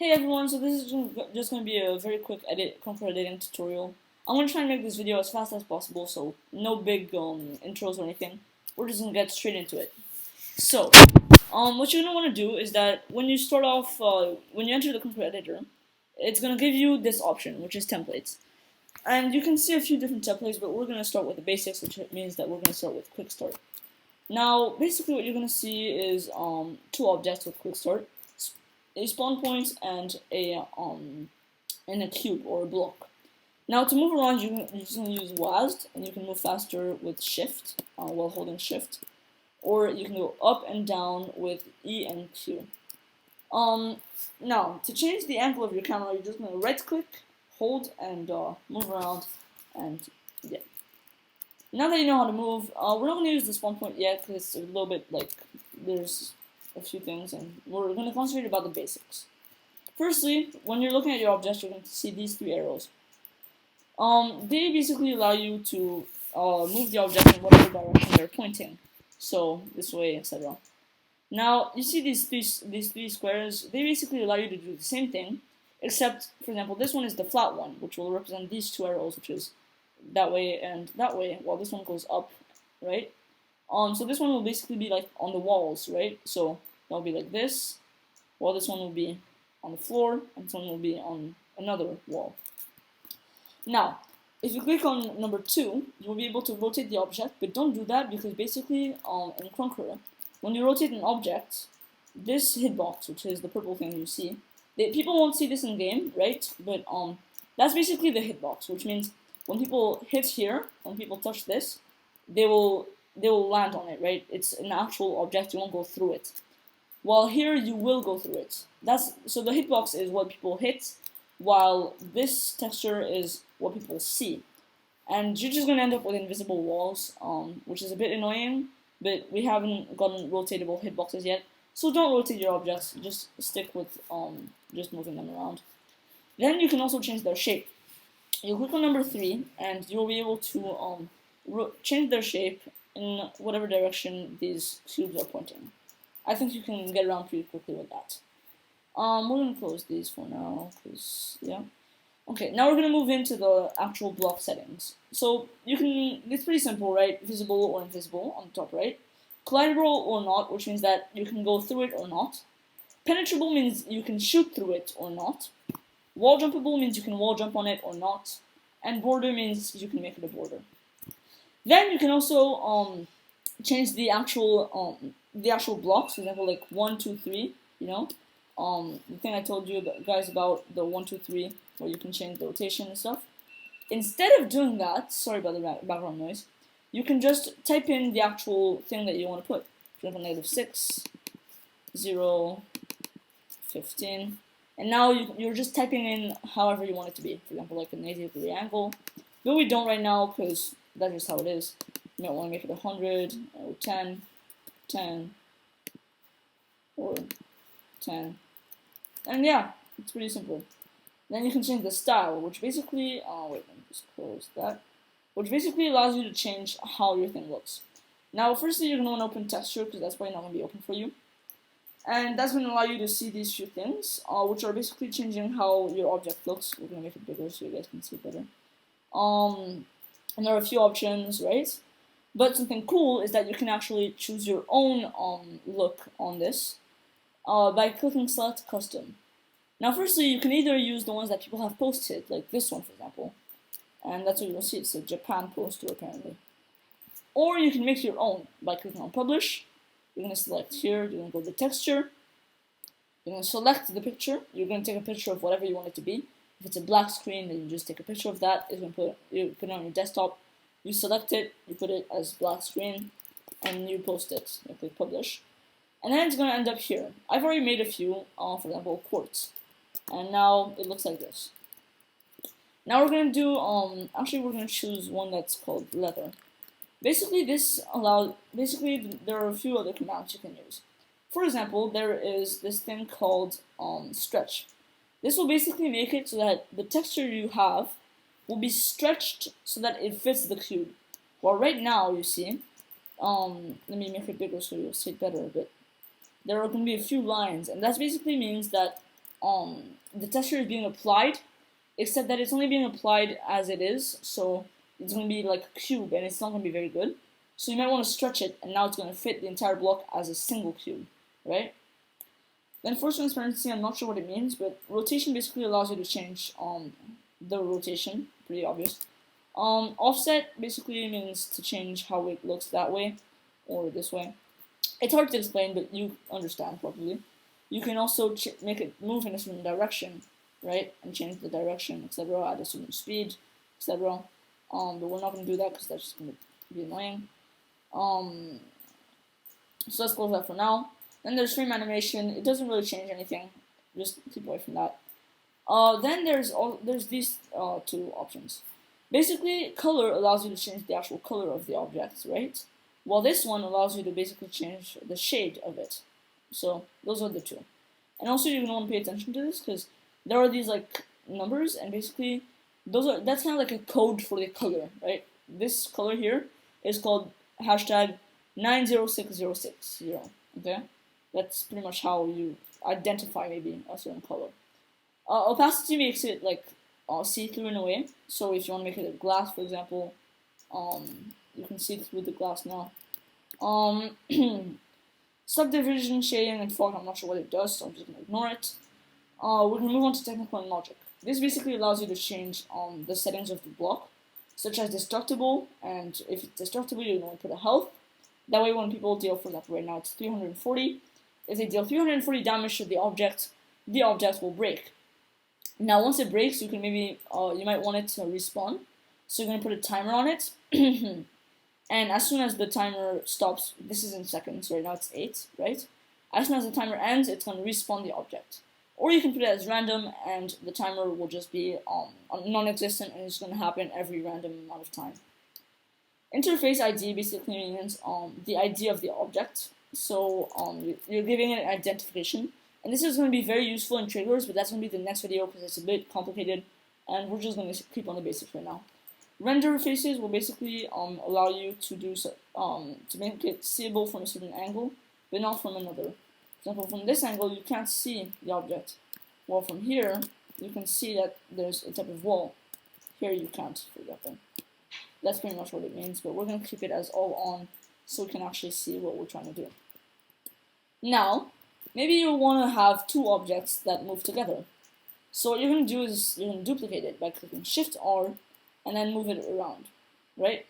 Hey everyone, so this is just going to be a very quick Krunker editing tutorial. I'm going to try and make this video as fast as possible, so no big intros or anything. We're just going to get straight into it. So, what you're going to want to do is that when you start off, when you enter the Krunker Editor, it's going to give you this option, which is templates. And you can see a few different templates, but we're going to start with the basics, which means that we're going to start with Quick Start. Now, basically what you're going to see is two objects with Quick Start. A spawn point and a cube or a block. Now to move around, you're just going to use WASD, and you can move faster with Shift while holding Shift, or you can go up and down with E and Q. Now to change the angle of your camera, you're just going to right click, hold, and move around, and yeah. Now that you know how to move, we're not going to use the spawn point yet because it's a little bit like there's a few things, and we're going to concentrate about the basics. Firstly, when you're looking at your objects, you're going to see these three arrows. They basically allow you to move the object in whatever direction they're pointing. So this way, etc. Now you see these three squares. They basically allow you to do the same thing, except, for example, this one is the flat one, which will represent these two arrows, which is that way and that way, while this one goes up, right? So this one will basically be like on the walls, right? So that'll be like this, while this one will be on the floor, and this one will be on another wall. Now, if you click on number 2, you'll be able to rotate the object, but don't do that because basically in Krunker, when you rotate an object, this hitbox, which is the purple thing you see, people won't see this in game, right? But that's basically the hitbox, which means when people hit here, when people touch this, they will land on it, right? It's an actual object, you won't go through it. While here, you will go through it. So the hitbox is what people hit, while this texture is what people see. And you're just going to end up with invisible walls, which is a bit annoying, but we haven't gotten rotatable hitboxes yet. So don't rotate your objects, just stick with just moving them around. Then you can also change their shape. You click on number 3, and you'll be able to change their shape in whatever direction these cubes are pointing. I think you can get around pretty quickly with that. We're going to close these for now, because, yeah. Okay, now we're going to move into the actual block settings. So, it's pretty simple, right? Visible or invisible on the top right. Collidable or not, which means that you can go through it or not. Penetrable means you can shoot through it or not. Wall jumpable means you can wall jump on it or not. And border means you can make it a border. Then you can also change the actual blocks, for example, like 1, 2, 3. You know, the thing I told you guys about the 1, 2, 3, where you can change the rotation and stuff. Instead of doing that, sorry about the background noise, you can just type in the actual thing that you want to put. For example, -6, 0, 15. And now you're just typing in however you want it to be. For example, like an 80-degree angle. But we don't right now because that's just how it is. You might want to make it 100 or 10, 10, or 10. And yeah, it's pretty simple. Then you can change the style, which basically, wait, let me just close that. Which basically allows you to change how your thing looks. Now, firstly, you're going to want to open texture because that's probably not going to be open for you. And that's going to allow you to see these few things, which are basically changing how your object looks. We're going to make it bigger so you guys can see it better. And there are a few options, right? But something cool is that you can actually choose your own look on this by clicking Select Custom. Now, firstly, you can either use the ones that people have posted, like this one, for example. And that's what you'll see. It's a Japan poster, apparently. Or you can make your own by clicking on Publish. You're going to select here, you're going to go to texture, you're going to select the picture, you're going to take a picture of whatever you want it to be. If it's a black screen, then you just take a picture of that, you put it on your desktop, you select it, you put it as black screen, and you post it, you click publish. And then it's going to end up here. I've already made a few, for example, quartz, and now it looks like this. Now we're going to do, we're going to choose one that's called leather. Basically, there are a few other commands you can use. For example, there is this thing called stretch. This will basically make it so that the texture you have will be stretched so that it fits the cube. Well, right now, you see, let me make it bigger so you'll see it better, but there are going to be a few lines, and that basically means that the texture is being applied, except that it's only being applied as it is, so it's going to be like a cube, and it's not going to be very good. So you might want to stretch it, and now it's going to fit the entire block as a single cube, right? Then force transparency, I'm not sure what it means, but rotation basically allows you to change the rotation, pretty obvious. Offset basically means to change how it looks that way, or this way. It's hard to explain, but you understand probably. You can also make it move in a certain direction, right? And change the direction, etc. at a certain speed, etc. But we're not going to do that because that's just going to be annoying. So let's close that for now. Then there's frame animation. It doesn't really change anything. Just keep away from that. Then there's these two options. Basically, color allows you to change the actual color of the object, right? While this one allows you to basically change the shade of it. So those are the two. And also you're gonna want to pay attention to this because there are these like numbers, and basically that's kind of like a code for the color, right? This color here is called hashtag 90660. Okay, that's pretty much how you identify maybe a certain color. Opacity makes it like see-through in a way. So if you want to make it a glass, for example, you can see through the glass now. Subdivision, shading, and fog, I'm not sure what it does, so I'm just going to ignore it. We're going to move on to technical and logic. This basically allows you to change the settings of the block, such as destructible, and if it's destructible, you want to put a health. That way when people deal, for example, right now it's 340. If they deal 340 damage to the object will break. Now once it breaks, you can maybe, you might want it to respawn. So you're going to put a timer on it. And as soon as the timer stops, this is in seconds, right now it's 8, right? As soon as the timer ends, it's going to respawn the object. Or you can put it as random, and the timer will just be non-existent, and it's going to happen every random amount of time. Interface ID basically means the ID of the object. So you're giving it an identification. And this is going to be very useful in triggers, but that's going to be the next video because it's a bit complicated, and we're just going to keep on the basics right now. Render faces will basically allow you to do to make it seeable from a certain angle, but not from another. For example, from this angle, you can't see the object. Well, from here, you can see that there's a type of wall. Here you can't, for example. That's pretty much what it means, but we're going to keep it as all on so we can actually see what we're trying to do. Now, maybe you want to have two objects that move together. So what you're going to do is you're going to duplicate it by clicking Shift R and then move it around, right?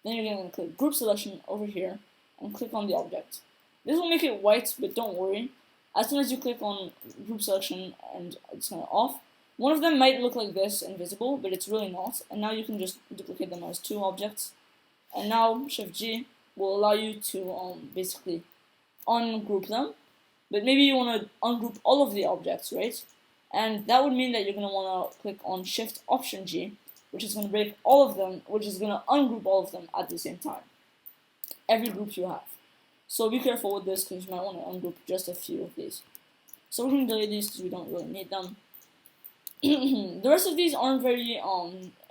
Then you're going to click Group Selection over here and click on the object. This will make it white, but don't worry. As soon as you click on Group Selection and it's going to off, one of them might look like this, invisible, but it's really not. And now you can just duplicate them as two objects. And now Shift G will allow you to basically ungroup them. But maybe you want to ungroup all of the objects, right? And that would mean that you're going to want to click on Shift Option G, which is going to break all of them, which is going to ungroup all of them at the same time. Every group you have. So be careful with this because you might want to ungroup just a few of these. So we're going to delete these because we don't really need them. The rest of these aren't very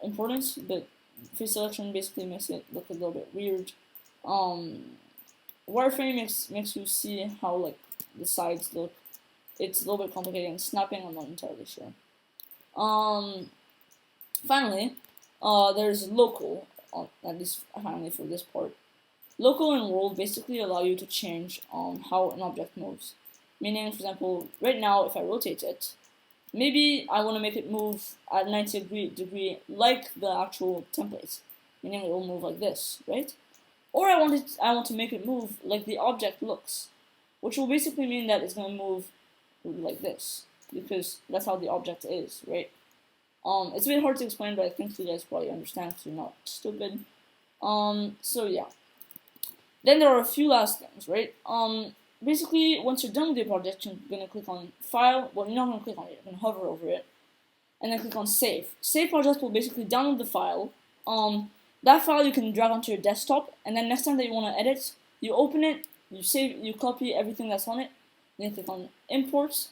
important, but face selection basically makes it look a little bit weird. Wireframe makes you see how like the sides look. It's a little bit complicated, and snapping I'm not entirely sure. Finally, there's local, at least finally for this part. Local and world basically allow you to change how an object moves. Meaning, for example, right now if I rotate it, maybe I want to make it move at 90 degree like the actual template, meaning it will move like this, right? Or I want to make it move like the object looks, which will basically mean that it's going to move like this, because that's how the object is, right? It's a bit hard to explain, but I think you guys probably understand because you're not stupid. So yeah. Then there are a few last things, right? Basically, once you're done with your project, you're going to click on File. Well, you're not going to click on it. You're going to hover over it. And then click on Save. Save project will basically download the file. That file you can drag onto your desktop. And then next time that you want to edit, you open it, you save, you copy everything that's on it. Then you click on Import.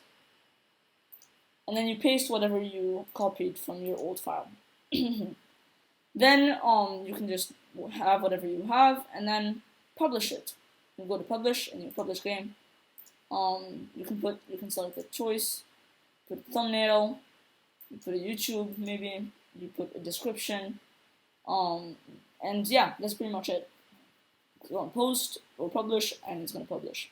And then you paste whatever you copied from your old file. Then you can just have whatever you have. And then publish it. You go to publish and you publish game. You can select the choice. put a thumbnail, you put a YouTube, maybe you put a description, and yeah, that's pretty much it. Click on post or publish, and it's gonna publish.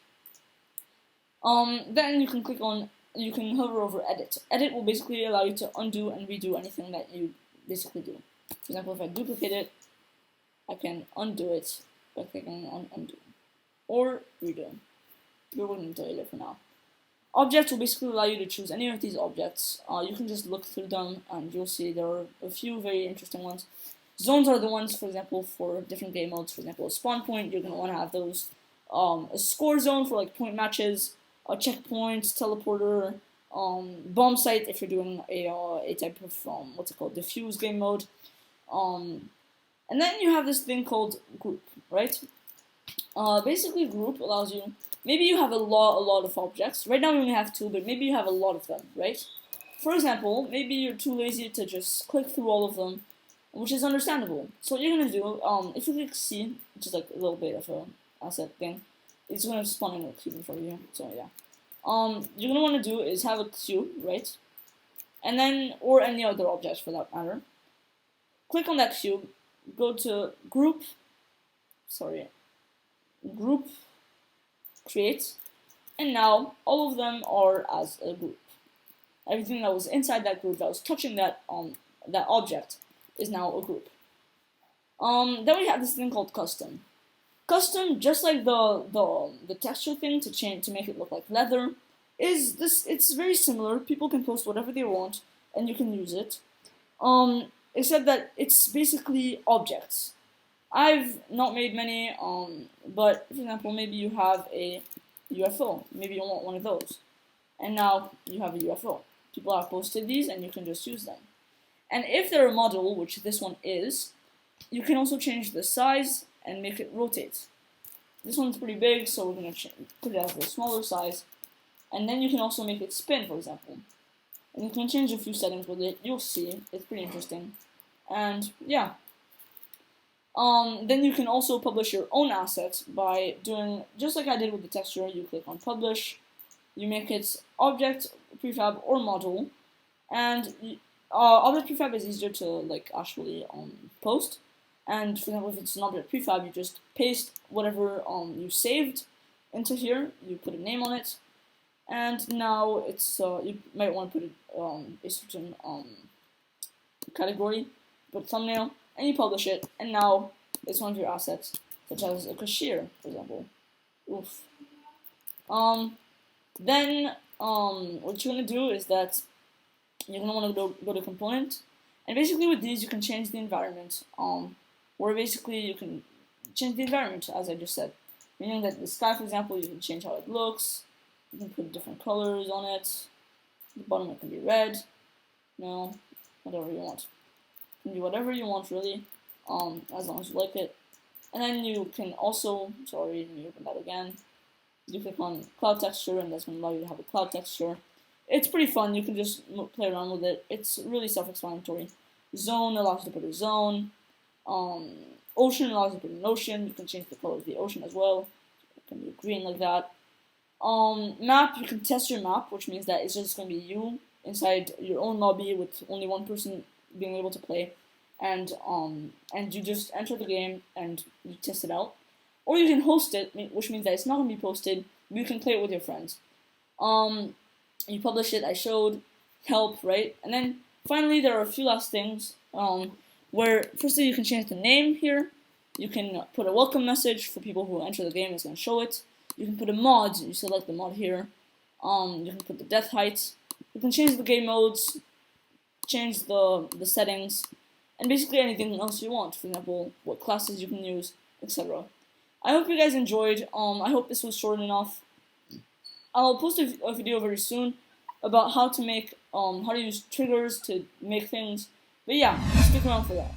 Then you can you can hover over edit. Edit will basically allow you to undo and redo anything that you basically do. For example, if I duplicate it, I can undo it by clicking on undo or redo. We're going to delete it for now. Objects will basically allow you to choose any of these objects. You can just look through them and you'll see there are a few very interesting ones. Zones are the ones, for example, for different game modes. For example, a spawn point, you're going to want to have those. A score zone for like point matches, a checkpoint, teleporter, bomb site if you're doing a type of, what's it called, diffuse game mode. And then you have this thing called group, right? Basically group allows you, maybe you have a lot of objects. Right now we only have 2, but maybe you have a lot of them, right? For example, maybe you're too lazy to just click through all of them, which is understandable. So what you're gonna do, if you click C, which is like a little bit of a asset thing, it's gonna spawn in a cube in front of you. So yeah, you're gonna want to do is have a cube, right? And then, or any other object for that matter. Click on that cube, go to group, create, and now all of them are as a group. Everything that was inside that group that was touching that that object is now a group. Then we have this thing called custom. Custom, just like the texture thing to make it look like leather, is this. It's very similar. People can post whatever they want, and you can use it. Except that it's basically objects. I've not made many, but for example, maybe you have a UFO. Maybe you want one of those, and now you have a UFO. People have posted these, and you can just use them. And if they're a model, which this one is, you can also change the size and make it rotate. This one's pretty big, so we're gonna put it as a smaller size, and then you can also make it spin, for example. And you can change a few settings with it. You'll see, it's pretty interesting. And yeah. Then you can also publish your own asset by doing, just like I did with the texture, you click on publish, you make it object, prefab, or model, and object prefab is easier to like actually post, and for example if it's an object prefab, you just paste whatever you saved into here, you put a name on it, and now it's, you might want to put a certain category, put thumbnail, and you publish it, and now it's one of your assets, such as a cashier, for example. Oof. Then what you're gonna do is that you're gonna want to go to component, and basically with these you can change the environment. Where basically you can change the environment, as I just said, meaning that the sky, for example, you can change how it looks. You can put different colors on it. The bottom it can be red. No, whatever you want. You can do whatever you want really, as long as you like it. And then you can also, sorry, let me open that again. You click on cloud texture, and that's going to allow you to have a cloud texture. It's pretty fun. You can just play around with it. It's really self-explanatory. Zone allows you to put a zone. Ocean allows you to put an ocean. You can change the color of the ocean as well. It can be green like that. Map, you can test your map, which means that it's just going to be you inside your own lobby with only one person being able to play, and you just enter the game and you test it out. Or you can host it, which means that it's not going to be posted, but you can play it with your friends. You publish it, I showed, help, right? And then finally there are a few last things, where firstly you can change the name here. You can put a welcome message for people who enter the game, it's going to show it. You can put a mod, you select the mod here. You can put the death height. You can change the game modes, change the settings, and basically anything else you want. For example, what classes you can use, etc. I hope you guys enjoyed. I hope this was short enough. I'll post a video very soon about how to make, how to use triggers to make things. But yeah, stick around for that.